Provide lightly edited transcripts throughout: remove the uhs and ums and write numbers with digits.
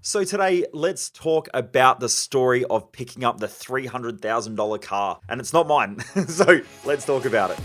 So today, let's talk about the story of picking up the $300,000 car. And it's not mine, so let's talk about it.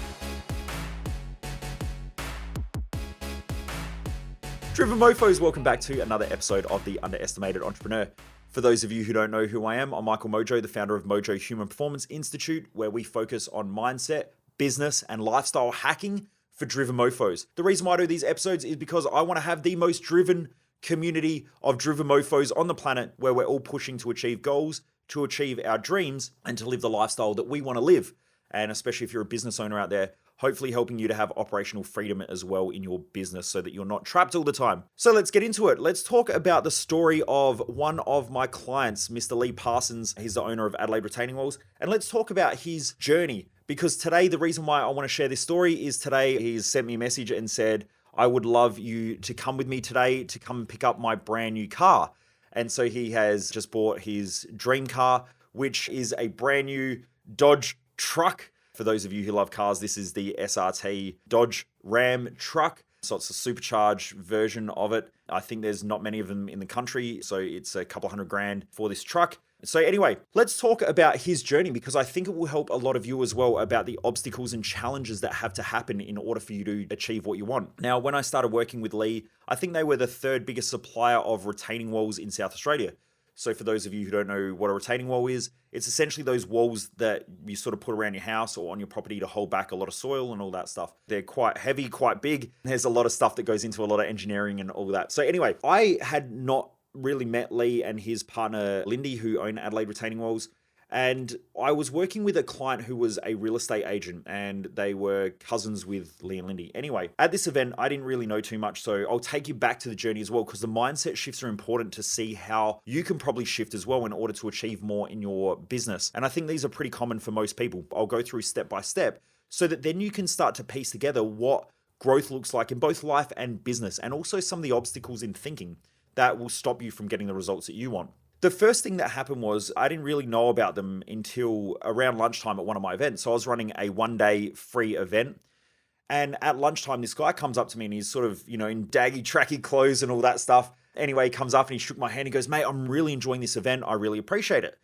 Driven Mofos, welcome back to another episode of The Underestimated Entrepreneur. For those of you who don't know who I am, I'm Michael Mojo, the founder of Mojo Human Performance Institute, where we focus on mindset, business, and lifestyle hacking for driven mofos. The reason why I do these episodes is because I want to have the most driven community of driven mofos on the planet, where we're all pushing to achieve goals, to achieve our dreams, and to live the lifestyle that we want to live. And especially if you're a business owner out there, hopefully helping you to have operational freedom as well in your business so that you're not trapped all the time. So let's get into it. Let's talk about the story of one of my clients, Mr. Lee Parsons. He's the owner of Adelaide Retaining Walls. And let's talk about his journey, because today, the reason why I want to share this story is today he's sent me a message and said, I would love you to come with me today to come and pick up my brand new car. And so he has just bought his dream car, which is a brand new Dodge truck. For those of you who love cars, this is the SRT Dodge Ram truck. So it's a supercharged version of it. I think there's not many of them in the country, so it's a couple $100,000 for this truck. So anyway, let's talk about his journey, because I think it will help a lot of you as well about the obstacles and challenges that have to happen in order for you to achieve what you want. Now, when I started working with Lee, I think they were the third biggest supplier of retaining walls in South Australia. So for those of you who don't know what a retaining wall is, it's essentially those walls that you sort of put around your house or on your property to hold back a lot of soil and all that stuff. They're quite heavy, quite big. There's a lot of stuff that goes into a lot of engineering and all that. So anyway, I had not really met Lee and his partner Lindy, who own Adelaide Retaining Walls. And I was working with a client who was a real estate agent, and they were cousins with Lee and Lindy. Anyway, at this event, I didn't really know too much, so I'll take you back to the journey as well, because the mindset shifts are important to see how you can probably shift as well in order to achieve more in your business. And I think these are pretty common for most people. I'll go through step by step so that then you can start to piece together what growth looks like in both life and business, and also some of the obstacles in thinking that will stop you from getting the results that you want. The first thing that happened was I didn't really know about them until around lunchtime at one of my events. So I was running a one-day free event. And at lunchtime, this guy comes up to me and he's sort of, in daggy, tracky clothes and all that stuff. Anyway, he comes up and he shook my hand. He goes, mate, I'm really enjoying this event. I really appreciate it.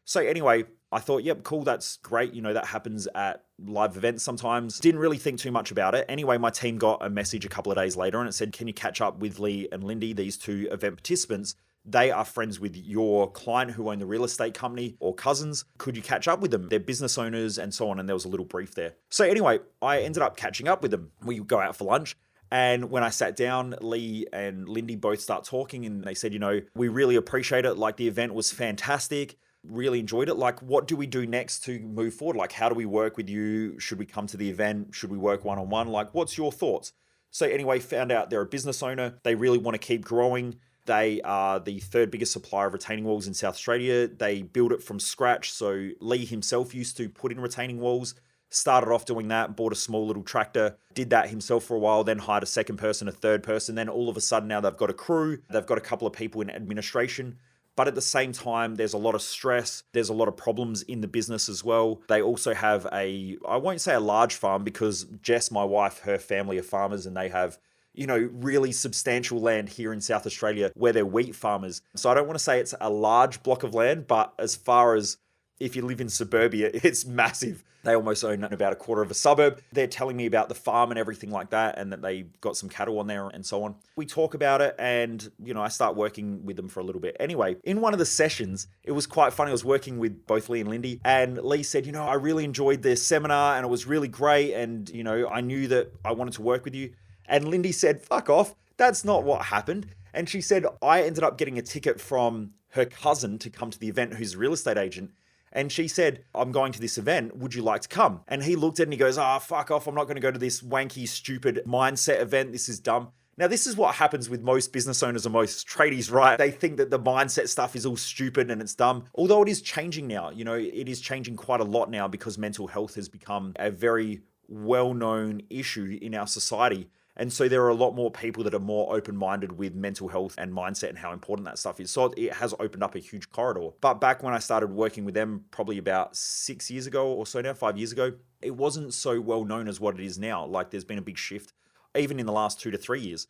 So anyway, I thought, yep, cool. That's great. That happens at live events sometimes. Didn't really think too much about it. Anyway, my team got a message a couple of days later and it said, can you catch up with Lee and Lindy, these two event participants? They are friends with your client who own the real estate company, or cousins. Could you catch up with them? They're business owners and so on. And there was a little brief there. So anyway, I ended up catching up with them. We go out for lunch. And when I sat down, Lee and Lindy both start talking and they said, we really appreciate it. Like, the event was fantastic. Really enjoyed it. Like, what do we do next to move forward? Like, how do we work with you? Should we come to the event? Should we work one-on-one? Like, what's your thoughts? So anyway, found out they're a business owner. They really want to keep growing. They are the third biggest supplier of retaining walls in South Australia. They build it from scratch. So Lee himself used to put in retaining walls, started off doing that, bought a small little tractor, did that himself for a while, then hired a second person, a third person. Then all of a sudden now they've got a crew. They've got a couple of people in administration. But at the same time, there's a lot of stress. There's a lot of problems in the business as well. They also have I won't say a large farm, because Jess, my wife, her family are farmers, and they have really substantial land here in South Australia where they're wheat farmers. So I don't want to say it's a large block of land, but as far as if you live in suburbia, it's massive. They almost own about a quarter of a suburb. They're telling me about the farm and everything like that, and that they got some cattle on there and so on. We talk about it, and I start working with them for a little bit. Anyway, in one of the sessions, it was quite funny. I was working with both Lee and Lindy, and Lee said, I really enjoyed their seminar and it was really great, and I knew that I wanted to work with you. And Lindy said, fuck off. That's not what happened. And she said, I ended up getting a ticket from her cousin to come to the event, who's a real estate agent. And she said, I'm going to this event. Would you like to come? And he looked at it and he goes, fuck off. I'm not going to go to this wanky, stupid mindset event. This is dumb. Now, this is what happens with most business owners or most tradies, right? They think that the mindset stuff is all stupid and it's dumb. Although it is changing now. It is changing quite a lot now, because mental health has become a very well-known issue in our society. And so there are a lot more people that are more open-minded with mental health and mindset and how important that stuff is. So it has opened up a huge corridor. But back when I started working with them, probably about 6 years ago or so now, 5 years ago, it wasn't so well known as what it is now. Like, there's been a big shift, even in the last 2 to 3 years.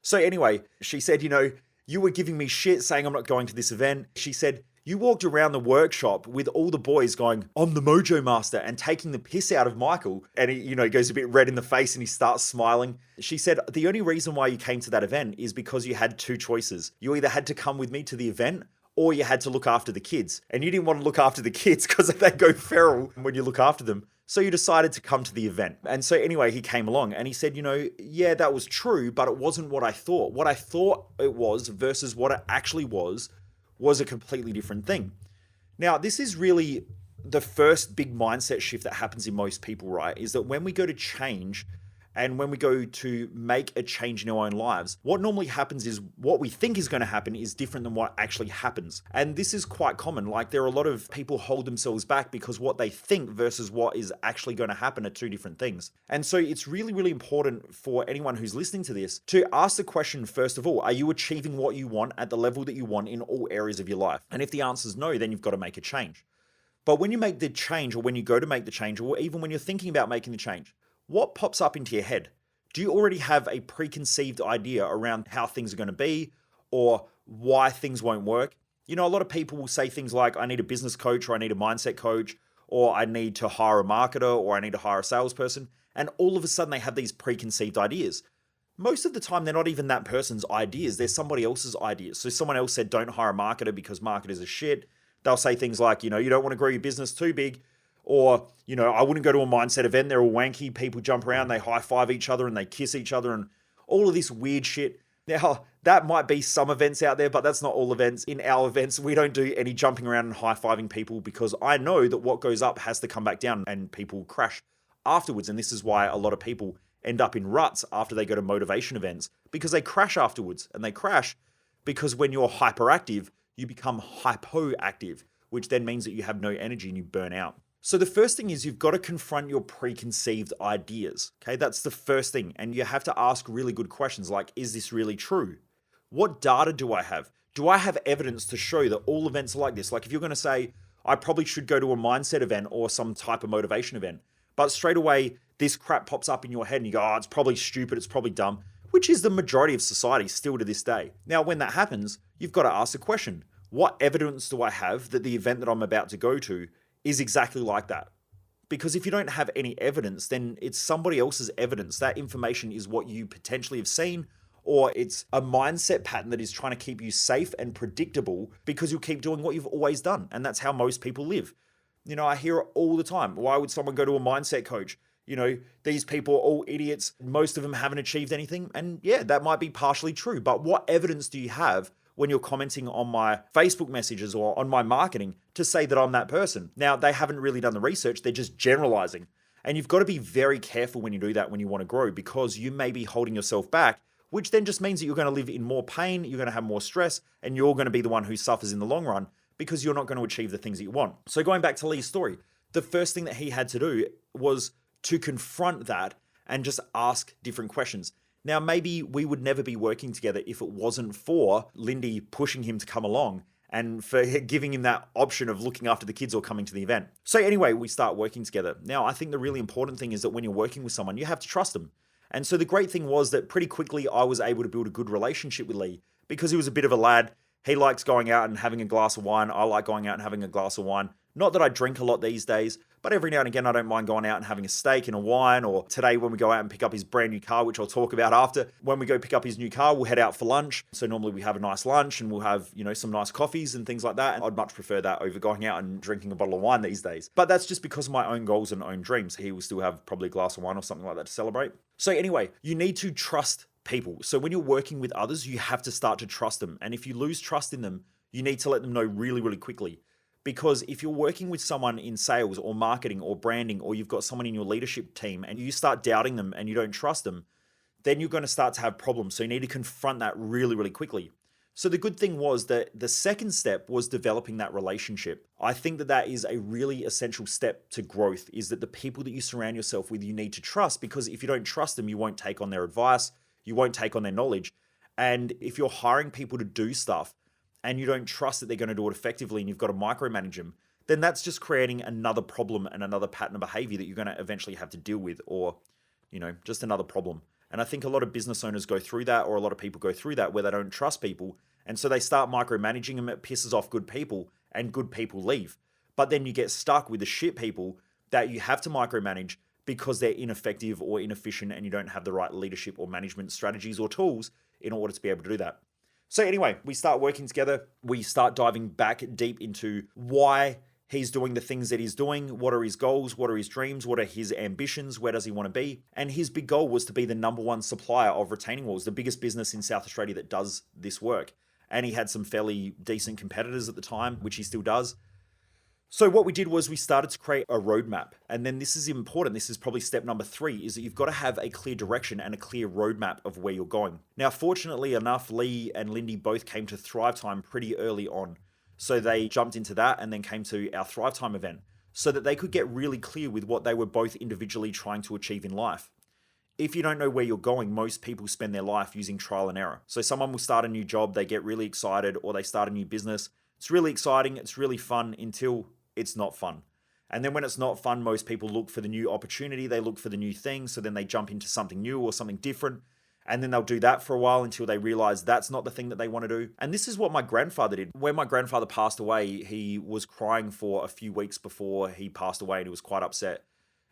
So anyway, she said, you were giving me shit saying I'm not going to this event. She said, you walked around the workshop with all the boys going, I'm the Mojo Master, and taking the piss out of Michael. And he goes a bit red in the face and he starts smiling. She said, the only reason why you came to that event is because you had two choices. You either had to come with me to the event or you had to look after the kids. And you didn't want to look after the kids because they go feral when you look after them. So you decided to come to the event. And so anyway, he came along and he said, yeah, that was true, but it wasn't what I thought. What I thought it was versus what it actually was a completely different thing. Now, this is really the first big mindset shift that happens in most people, right? Is that when we go to change and when we go to make a change in our own lives, what normally happens is what we think is going to happen is different than what actually happens. And this is quite common. Like there are a lot of people hold themselves back because what they think versus what is actually going to happen are two different things. And so it's really, really important for anyone who's listening to this to ask the question, first of all, are you achieving what you want at the level that you want in all areas of your life? And if the answer is no, then you've got to make a change. But when you make the change, or when you go to make the change, or even when you're thinking about making the change, what pops up into your head? Do you already have a preconceived idea around how things are going to be or why things won't work? A lot of people will say things like, I need a business coach, or I need a mindset coach, or I need to hire a marketer, or I need to hire a salesperson. And all of a sudden they have these preconceived ideas. Most of the time, they're not even that person's ideas. They're somebody else's ideas. So someone else said, don't hire a marketer because marketers are shit. They'll say things like, you don't want to grow your business too big. Or, I wouldn't go to a mindset event. They're all wanky. People jump around, they high five each other and they kiss each other and all of this weird shit. Now, that might be some events out there, but that's not all events. In our events, we don't do any jumping around and high fiving people because I know that what goes up has to come back down and people crash afterwards. And this is why a lot of people end up in ruts after they go to motivation events because they crash afterwards. And they crash because when you're hyperactive, you become hypoactive, which then means that you have no energy and you burn out. So the first thing is you've got to confront your preconceived ideas. Okay, that's the first thing. And you have to ask really good questions like, is this really true? What data do I have? Do I have evidence to show that all events are like this? Like if you're going to say, I probably should go to a mindset event or some type of motivation event, but straight away this crap pops up in your head and you go, oh, it's probably stupid, it's probably dumb, which is the majority of society still to this day. Now, when that happens, you've got to ask the question, what evidence do I have that the event that I'm about to go to is exactly like that? Because if you don't have any evidence, then it's somebody else's evidence. That information is what you potentially have seen, or it's a mindset pattern that is trying to keep you safe and predictable because you'll keep doing what you've always done. And that's how most people live. I hear it all the time. Why would someone go to a mindset coach? These people are all idiots. Most of them haven't achieved anything. And yeah, that might be partially true. But what evidence do you have when you're commenting on my Facebook messages or on my marketing to say that I'm that person? Now, they haven't really done the research. They're just generalizing. And you've got to be very careful when you do that when you want to grow because you may be holding yourself back, which then just means that you're going to live in more pain, you're going to have more stress, and you're going to be the one who suffers in the long run because you're not going to achieve the things that you want. So going back to Lee's story, the first thing that he had to do was to confront that and just ask different questions. Now, maybe we would never be working together if it wasn't for Lindy pushing him to come along and for giving him that option of looking after the kids or coming to the event. So anyway, we start working together. Now, I think the really important thing is that when you're working with someone, you have to trust them. And so the great thing was that pretty quickly I was able to build a good relationship with Lee because he was a bit of a lad. He likes going out and having a glass of wine. I like going out and having a glass of wine. Not that I drink a lot these days, but every now and again, I don't mind going out and having a steak and a wine. Or today when we go out and pick up his brand new car, which I'll talk about after, when we go pick up his new car, we'll head out for lunch. So normally we have a nice lunch and we'll have, some nice coffees and things like that. And I'd much prefer that over going out and drinking a bottle of wine these days. But that's just because of my own goals and own dreams. He will still have probably a glass of wine or something like that to celebrate. So anyway, you need to trust people. So when you're working with others, you have to start to trust them. And if you lose trust in them, you need to let them know really, really quickly. Because if you're working with someone in sales or marketing or branding, or you've got someone in your leadership team and you start doubting them and you don't trust them, then you're going to start to have problems. So you need to confront that really, really quickly. So the good thing was that the second step was developing that relationship. I think that that is a really essential step to growth, is that the people that you surround yourself with, you need to trust, because if you don't trust them, you won't take on their advice, you won't take on their knowledge. And if you're hiring people to do stuff, and you don't trust that they're going to do it effectively and you've got to micromanage them, then that's just creating another problem and another pattern of behavior that you're going to eventually have to deal with, or, just another problem. And I think a lot of business owners go through that, or a lot of people go through that, where they don't trust people And so they start micromanaging them. It pisses off good people and good people leave. But then you get stuck with the shit people that you have to micromanage because they're ineffective or inefficient and you don't have the right leadership or management strategies or tools in order to be able to do that. So anyway, we start working together. We start diving back deep into why he's doing the things that he's doing. What are his goals? What are his dreams? What are his ambitions? Where does he want to be? And his big goal was to be the #1 supplier of retaining walls, the biggest business in South Australia that does this work. And he had some fairly decent competitors at the time, which he still does. So what we did was we started to create a roadmap. And then this is important. This is probably step number 3, is that you've got to have a clear direction and a clear roadmap of where you're going. Now, fortunately enough, Lee and Lindy both came to Thrive Time pretty early on. So they jumped into that and then came to our Thrive Time event so that they could get really clear with what they were both individually trying to achieve in life. If you don't know where you're going, most people spend their life using trial and error. So someone will start a new job, they get really excited, or they start a new business. It's really exciting, it's really fun until it's not fun. And then when it's not fun, most people look for the new opportunity, they look for the new thing, so then they jump into something new or something different. And then they'll do that for a while until they realize that's not the thing that they want to do. And this is what my grandfather did. When my grandfather passed away, he was crying for a few weeks before he passed away and he was quite upset.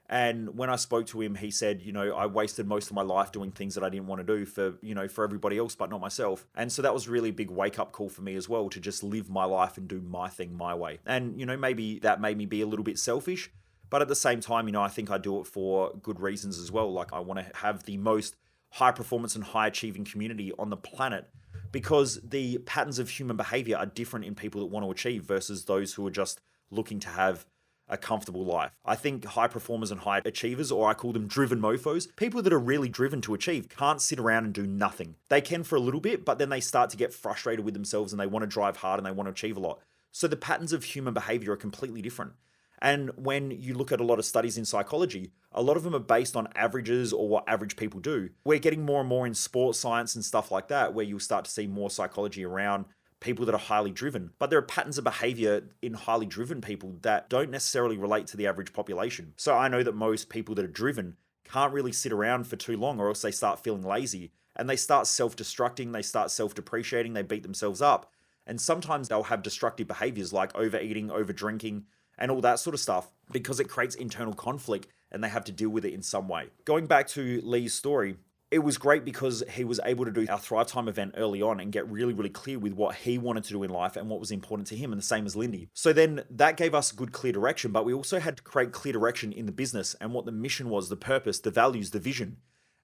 And when I spoke to him, he said, I wasted most of my life doing things that I didn't want to do for everybody else, but not myself. And so that was really a big wake up call for me as well, to just live my life and do my thing my way. And, maybe that made me be a little bit selfish, but at the same time, I think I do it for good reasons as well. Like, I want to have the most high performance and high achieving community on the planet, because the patterns of human behavior are different in people that want to achieve versus those who are just looking to have a comfortable life. I think high performers and high achievers, or I call them driven mofos, people that are really driven to achieve, can't sit around and do nothing. They can for a little bit, but then they start to get frustrated with themselves and they want to drive hard and they want to achieve a lot. So the patterns of human behavior are completely different. And when you look at a lot of studies in psychology, a lot of them are based on averages or what average people do. We're getting more and more in sports science and stuff like that, where you'll start to see more psychology around people that are highly driven. But there are patterns of behavior in highly driven people that don't necessarily relate to the average population. So I know that most people that are driven can't really sit around for too long, or else they start feeling lazy and they start self-destructing, they start self-depreciating, they beat themselves up. And sometimes they'll have destructive behaviors like overeating, over-drinking, and all that sort of stuff, because it creates internal conflict and they have to deal with it in some way. Going back to Lee's story, it was great because he was able to do our Thrive Time event early on and get really, really clear with what he wanted to do in life and what was important to him, and the same as Lindy. So then that gave us good, clear direction, but we also had to create clear direction in the business and what the mission was, the purpose, the values, the vision.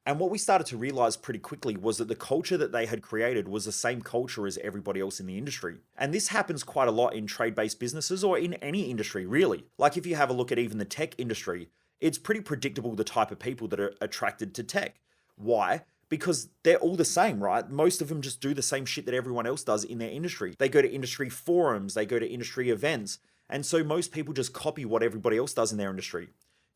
And what we started to realize pretty quickly was that the culture that they had created was the same culture as everybody else in the industry. And this happens quite a lot in trade-based businesses, or in any industry, really. Like if you have a look at even the tech industry, it's pretty predictable the type of people that are attracted to tech. Why? Because they're all the same, right? Most of them just do the same shit that everyone else does in their industry. They go to industry forums, they go to industry events. And so most people just copy what everybody else does in their industry.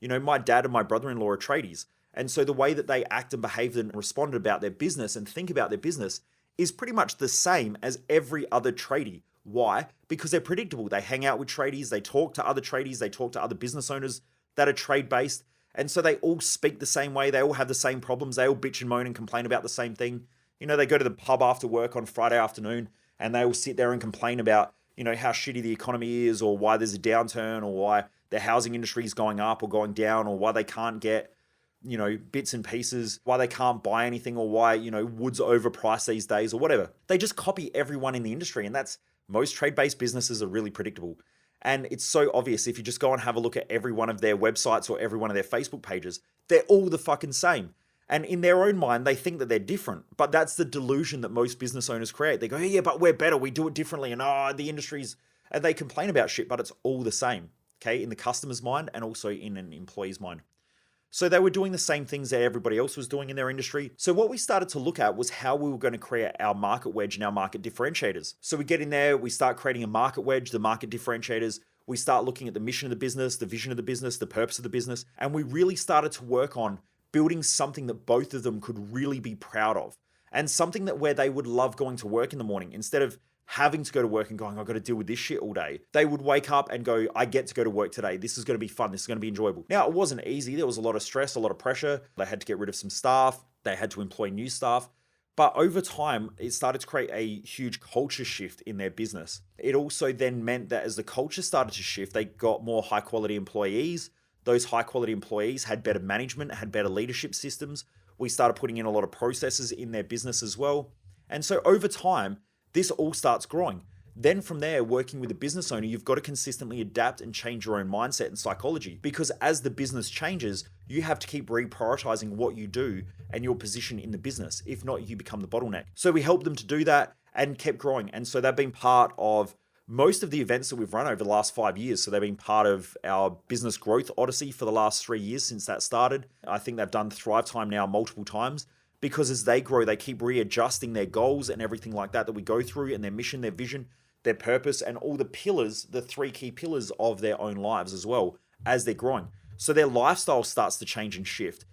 My dad and my brother-in-law are tradies. And so the way that they act and behave and respond about their business and think about their business is pretty much the same as every other tradie. Why? Because they're predictable. They hang out with tradies, they talk to other tradies, they talk to other business owners that are trade-based. And so they all speak the same way. They all have the same problems. They all bitch and moan and complain about the same thing. They go to the pub after work on Friday afternoon and they all sit there and complain about, how shitty the economy is, or why there's a downturn, or why the housing industry is going up or going down, or why they can't get, bits and pieces, why they can't buy anything, or why, wood's overpriced these days, or whatever. They just copy everyone in the industry. And that's, most trade-based businesses are really predictable. And it's so obvious if you just go and have a look at every one of their websites or every one of their Facebook pages, they're all the fucking same. And in their own mind, they think that they're different. But that's the delusion that most business owners create. They go, yeah, but we're better. We do it differently. And the industry's... And they complain about shit, but it's all the same, okay? In the customer's mind and also in an employee's mind. So they were doing the same things that everybody else was doing in their industry. So what we started to look at was how we were going to create our market wedge and our market differentiators. So we get in there, we start creating a market wedge, the market differentiators. We start looking at the mission of the business, the vision of the business, the purpose of the business. And we really started to work on building something that both of them could really be proud of. And something that where they would love going to work in the morning. Instead of having to go to work and going, I've got to deal with this shit all day, they would wake up and go, I get to go to work today. This is going to be fun. This is going to be enjoyable. Now, it wasn't easy. There was a lot of stress, a lot of pressure. They had to get rid of some staff. They had to employ new staff. But over time, it started to create a huge culture shift in their business. It also then meant that as the culture started to shift, they got more high quality employees. Those high quality employees had better management, had better leadership systems. We started putting in a lot of processes in their business as well. And so over time, this all starts growing. Then from there, working with a business owner, you've got to consistently adapt and change your own mindset and psychology, because as the business changes, you have to keep reprioritizing what you do and your position in the business. If not, you become the bottleneck. So we help them to do that and kept growing. And so they've been part of most of the events that we've run over the last 5 years. So they've been part of our business growth odyssey for the last 3 years since that started. I think they've done Thrive Time now multiple times, because as they grow, they keep readjusting their goals and everything like that we go through, and their mission, their vision, their purpose, and all the pillars, the 3 key pillars of their own lives as well as they're growing. So their lifestyle starts to change and shift.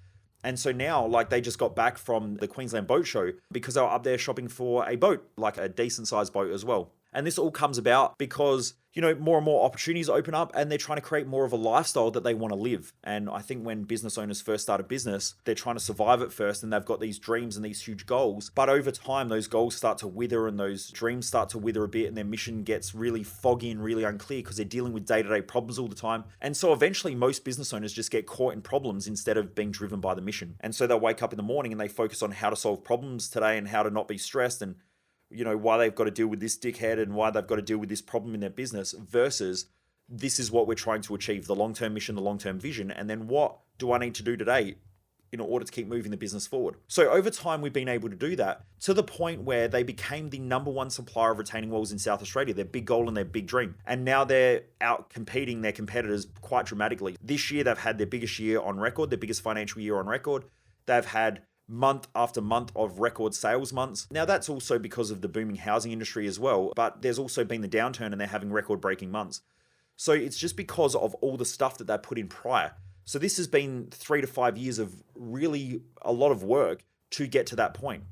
And so now, like, they just got back from the Queensland Boat Show because they were up there shopping for a boat, like a decent sized boat as well. And this all comes about because, more and more opportunities open up, and they're trying to create more of a lifestyle that they want to live. And I think when business owners first start a business, they're trying to survive at first, and they've got these dreams and these huge goals. But over time, those goals start to wither and those dreams start to wither a bit, and their mission gets really foggy and really unclear because they're dealing with day-to-day problems all the time. And so eventually, most business owners just get caught in problems instead of being driven by the mission. And so they'll wake up in the morning and they focus on how to solve problems today and how to not be stressed, and why they've got to deal with this dickhead and why they've got to deal with this problem in their business, versus this is what we're trying to achieve, the long-term mission, the long-term vision, and then what do I need to do today in order to keep moving the business forward. So over time, we've been able to do that to the point where they became the #1 supplier of retaining walls in South Australia, their big goal and their big dream. And now they're out competing their competitors quite dramatically. This year, they've had their biggest year on record, their biggest financial year on record. They've had month after month of record sales months. Now, that's also because of the booming housing industry as well, but there's also been the downturn and they're having record breaking months. So it's just because of all the stuff that they put in prior. So this has been 3 to 5 years of really a lot of work to get to that point.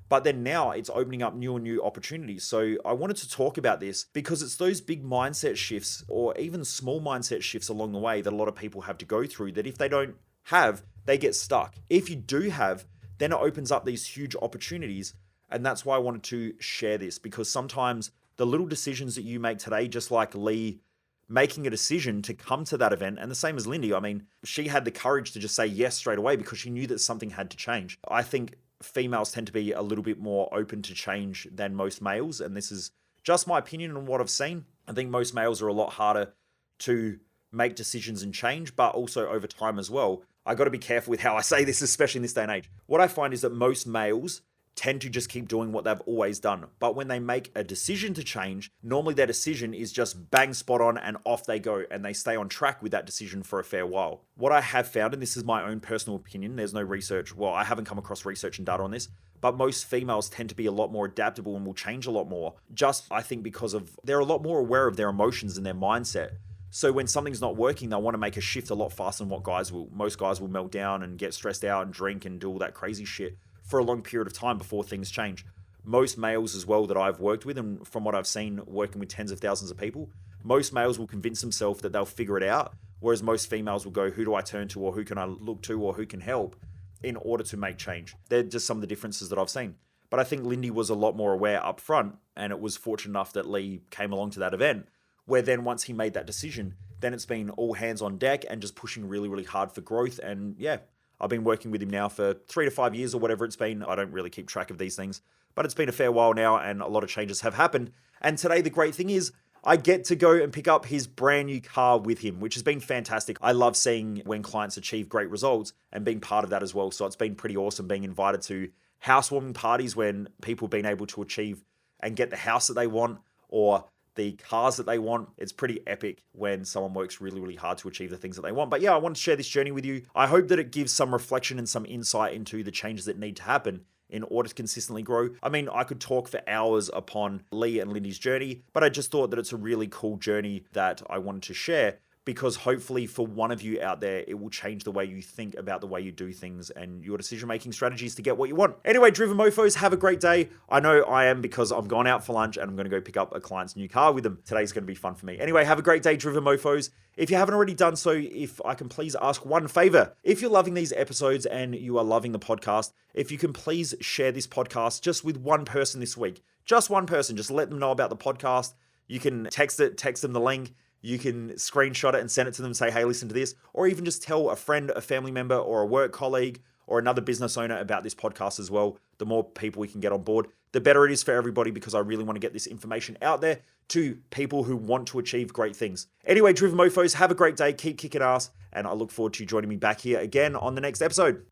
But then now it's opening up new and new opportunities. So I wanted to talk about this because it's those big mindset shifts, or even small mindset shifts along the way, that a lot of people have to go through, that if they don't have, they get stuck. If you do have, then it opens up these huge opportunities. And that's why I wanted to share this, because sometimes the little decisions that you make today, just like Lee making a decision to come to that event, and the same as Lindy, I mean, she had the courage to just say yes straight away because she knew that something had to change. I think females tend to be a little bit more open to change than most males, and this is just my opinion on what I've seen. I think most males are a lot harder to make decisions and change, but also over time as well. I got to be careful with how I say this, especially in this day and age. What I find is that most males tend to just keep doing what they've always done. But when they make a decision to change, normally their decision is just bang spot on and off they go, and they stay on track with that decision for a fair while. What I have found, and this is my own personal opinion, there's no research, well, I haven't come across research and data on this, but most females tend to be a lot more adaptable and will change a lot more. Just, I think, because of they're a lot more aware of their emotions and their mindset. So when something's not working, they'll want to make a shift a lot faster than what guys will. Most guys will melt down and get stressed out and drink and do all that crazy shit for a long period of time before things change. Most males as well that I've worked with, and from what I've seen working with tens of thousands of people, most males will convince themselves that they'll figure it out, whereas most females will go, who do I turn to, or who can I look to, or who can help in order to make change. They're just some of the differences that I've seen. But I think Lindy was a lot more aware up front, and it was fortunate enough that Lee came along to that event, where then once he made that decision, then it's been all hands on deck and just pushing really, really hard for growth. And yeah, I've been working with him now for 3 to 5 years or whatever it's been. I don't really keep track of these things, but it's been a fair while now and a lot of changes have happened. And today, the great thing is I get to go and pick up his brand new car with him, which has been fantastic. I love seeing when clients achieve great results and being part of that as well. So it's been pretty awesome being invited to housewarming parties when people have been able to achieve and get the house that they want or the cars that they want. It's pretty epic when someone works really, really hard to achieve the things that they want. But yeah, I want to share this journey with you. I hope that it gives some reflection and some insight into the changes that need to happen in order to consistently grow. I mean, I could talk for hours upon Lee and Lindy's journey, but I just thought that it's a really cool journey that I wanted to share because hopefully for one of you out there, it will change the way you think about the way you do things and your decision-making strategies to get what you want. Anyway, Driven Mofos, have a great day. I know I am, because I'm gone out for lunch and I'm going to go pick up a client's new car with them. Today's going to be fun for me. Anyway, have a great day, Driven Mofos. If you haven't already done so, if I can please ask one favor, if you're loving these episodes and you are loving the podcast, if you can please share this podcast just with one person this week, just one person, just let them know about the podcast. You can text them the link. You can screenshot it and send it to them and say, hey, listen to this. Or even just tell a friend, a family member, or a work colleague, or another business owner about this podcast as well. The more people we can get on board, the better it is for everybody, because I really want to get this information out there to people who want to achieve great things. Anyway, Driven Mofos, have a great day. Keep kicking ass. And I look forward to you joining me back here again on the next episode.